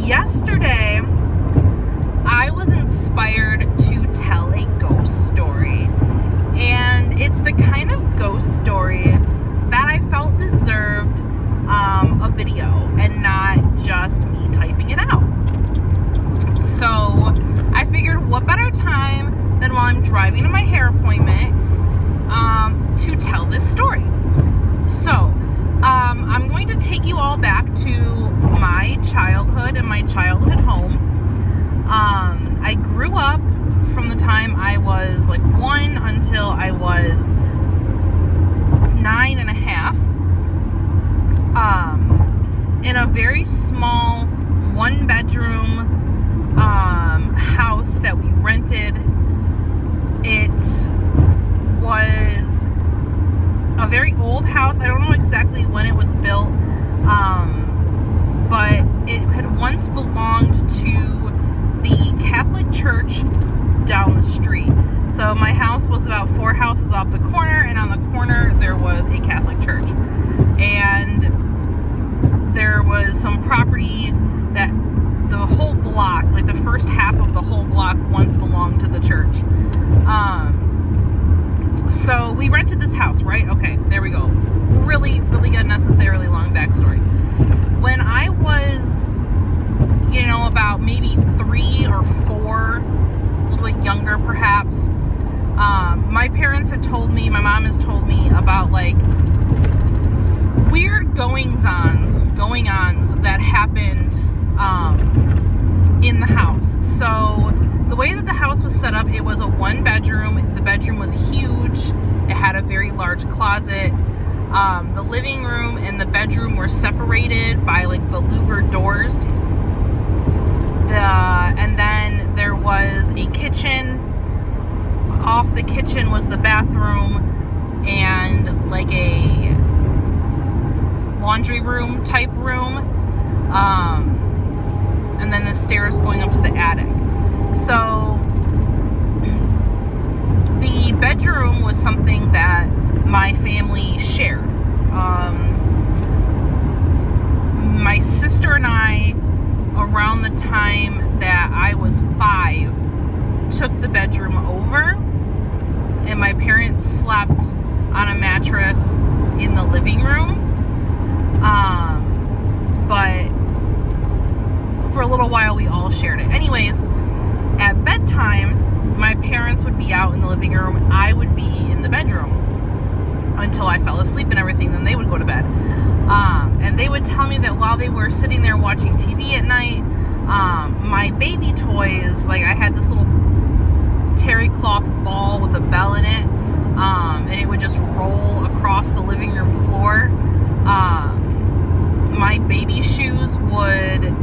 yesterday I was inspired to tell a ghost story. And it's the kind of ghost story that I felt deserved a video and not just me typing it out. So I figured what better time than while I'm driving to my hair appointment to tell this story. So I'm going to take you all back to my childhood and my childhood home. I grew up from the time I was like 1 until I was 9 and a half, in a very small 1-bedroom house that we rented. It was a very old house. I don't know exactly when it was built, but it had once belonged to the Catholic Church down the street. So my house was about 4 houses off the corner, and on the corner there was a Catholic church. And there was some property that the whole block, like the first half of the whole block, once belonged to the church. So we rented this house, right? Okay, there we go. Really, really unnecessarily long backstory. When I was, about maybe 3 or 4, a little bit younger perhaps, my parents had told me, my mom has told me about like weird goings-ons that happened in the house. So the way that the house was set up, it was a 1-bedroom. The bedroom was huge. It had a very large closet. The living room and the bedroom were separated by like the louver doors. And then there was a kitchen. Off the kitchen was the bathroom and like a laundry room type room. And then the stairs going up to the attic. So the bedroom was something that my family shared. My sister and I, around the time that I was 5, took the bedroom over, and my parents slept on a mattress in the living room. But for a little while we all shared it. Anyways, at bedtime, my parents would be out in the living room. I would be in the bedroom until I fell asleep and everything. Then they would go to bed. And they would tell me that while they were sitting there watching TV at night, my baby toys, like I had this little terry cloth ball with a bell in it, and it would just roll across the living room floor. My baby shoes would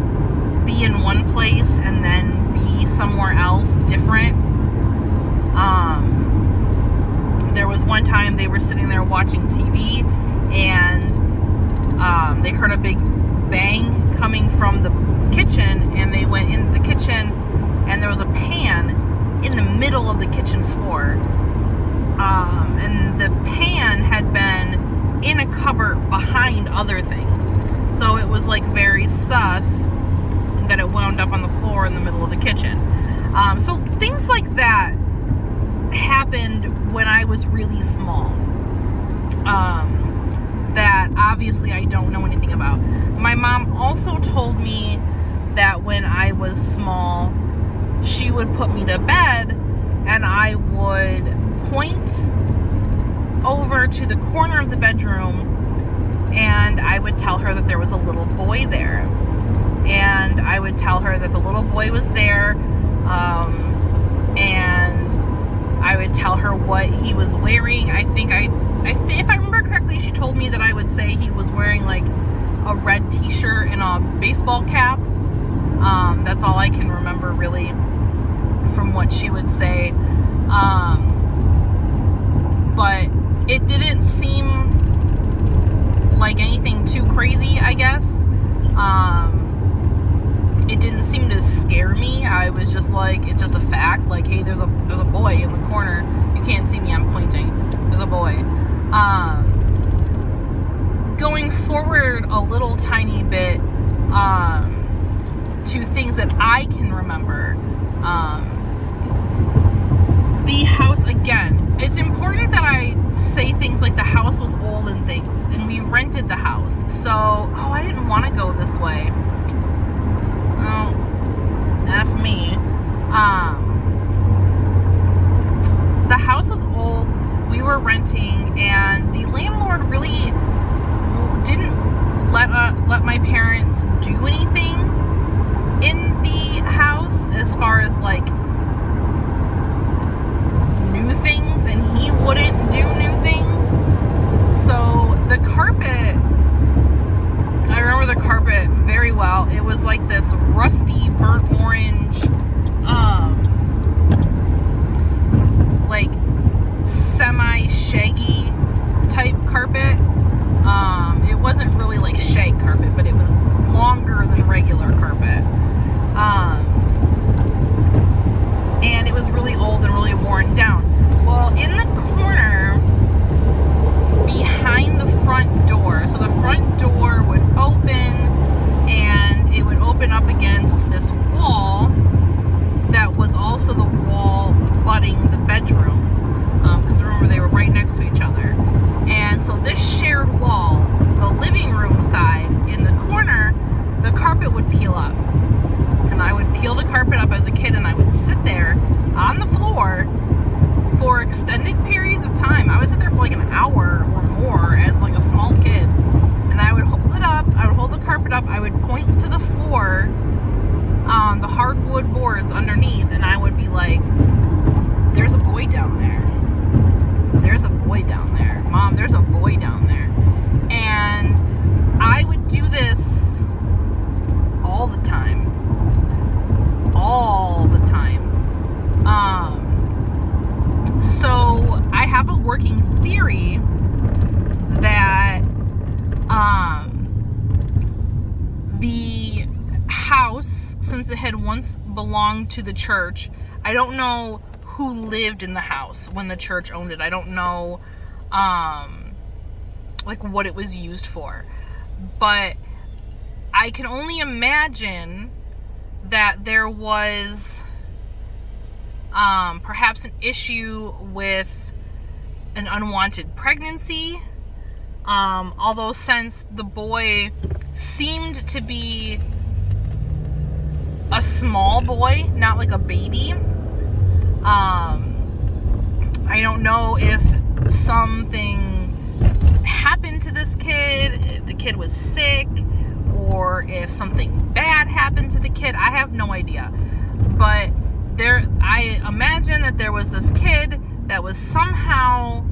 be in one place and then be somewhere else different. There was one time they were sitting there watching TV, and they heard a big bang coming from the kitchen, and they went into the kitchen, and there was a pan in the middle of the kitchen floor, and the pan had been in a cupboard behind other things, so it was like very sus that it wound up on the floor in the middle of the kitchen. So things like that happened when I was really small, that obviously I don't know anything about. My mom also told me that when I was small, she would put me to bed and I would point over to the corner of the bedroom and I would tell her that there was a little boy there. And I would tell her that the little boy was there, and I would tell her what he was wearing. If I remember correctly, she told me that I would say he was wearing like a red t-shirt and a baseball cap. That's all I can remember really from what she would say. But it didn't seem like anything too crazy, I guess. It didn't seem to scare me. I was just like, it's just a fact. Like, hey, there's a boy in the corner. You can't see me. I'm pointing. There's a boy. Going forward a little tiny bit, to things that I can remember. The house, again, it's important that I say things like the house was old and things, and we rented the house. So, I didn't want to go this way. Oh, F me. The house was old, we were renting, and the landlord really didn't let my parents do anything in the house as far as like new things, and he wouldn't do new things. So the carpet, I remember the carpet very well. It was like this rusty burnt orange like semi-shaggy type carpet. It wasn't really like shag carpet, but it was longer than regular carpet. And it was really old and really worn down. Well, in the corner behind the front door, so the front door would open and it would open up against this wall that was also the wall butting the bedroom, because remember they were right next to each other. And so this shared wall, the living room side in the corner, the carpet would peel up. And I would peel the carpet up as a kid, and I would sit there on the floor for extended periods of time. I would sit there for like an hour or more as like a small kid. And I would hold it up, I would hold the carpet up, I would point to the floor, the hardwood boards underneath, and I would be like, there's a boy down there. There's a boy down there. Mom, there's a boy down there. And I would do this all the time. All the time. So I have a working theory that the house, since it had once belonged to the church, I don't know who lived in the house when the church owned it. I don't know like what it was used for. But I can only imagine that there was perhaps an issue with an unwanted pregnancy. Although since the boy seemed to be a small boy, not like a baby, I don't know if something happened to this kid, if the kid was sick, or if something bad happened to the kid. I have no idea. But I imagine that there was this kid that was somehow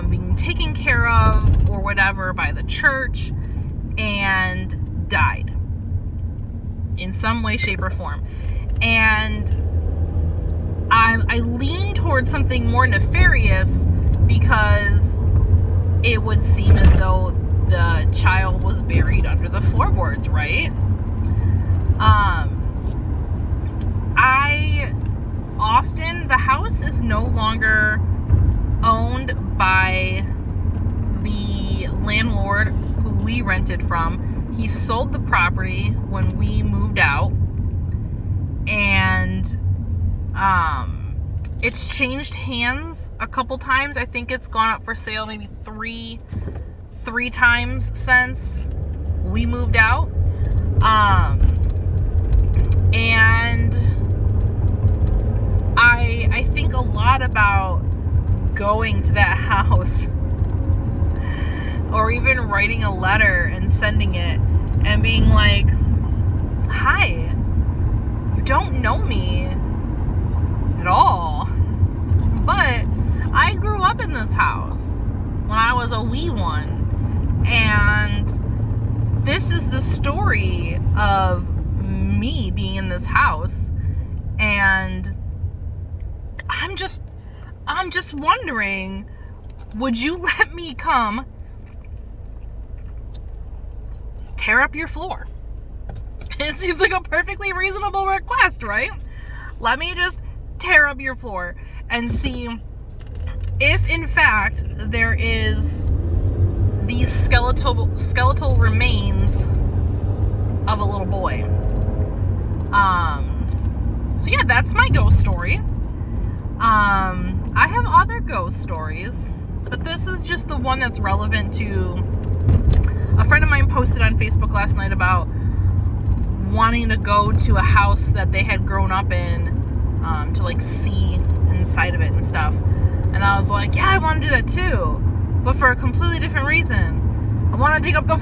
being taken care of or whatever by the church and died in some way, shape, or form. And I lean towards something more nefarious because it would seem as though the child was buried under the floorboards, right? The house is no longer owned by the landlord who we rented from. He sold the property when we moved out, and it's changed hands a couple times. I think it's gone up for sale maybe three times since we moved out. And I think a lot about going to that house, or even writing a letter and sending it and being like, hi, you don't know me at all, but I grew up in this house when I was a wee one, and this is the story of me being in this house, and I'm just wondering, would you let me come tear up your floor? It seems like a perfectly reasonable request, right? Let me just tear up your floor and see if in fact there is these skeletal remains of a little boy. So yeah, that's my ghost story. I have other ghost stories, but this is just the one that's relevant to a friend of mine posted on Facebook last night about wanting to go to a house that they had grown up in, to like see inside of it and stuff. And I was like, yeah, I want to do that too, but for a completely different reason. I want to dig up the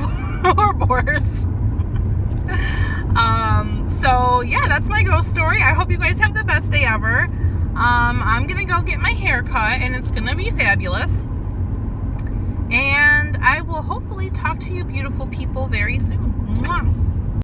floorboards. So yeah, that's my ghost story. I hope you guys have the best day ever. I'm gonna go get my hair cut, and it's gonna be fabulous. And I will hopefully talk to you beautiful people very soon. Mwah.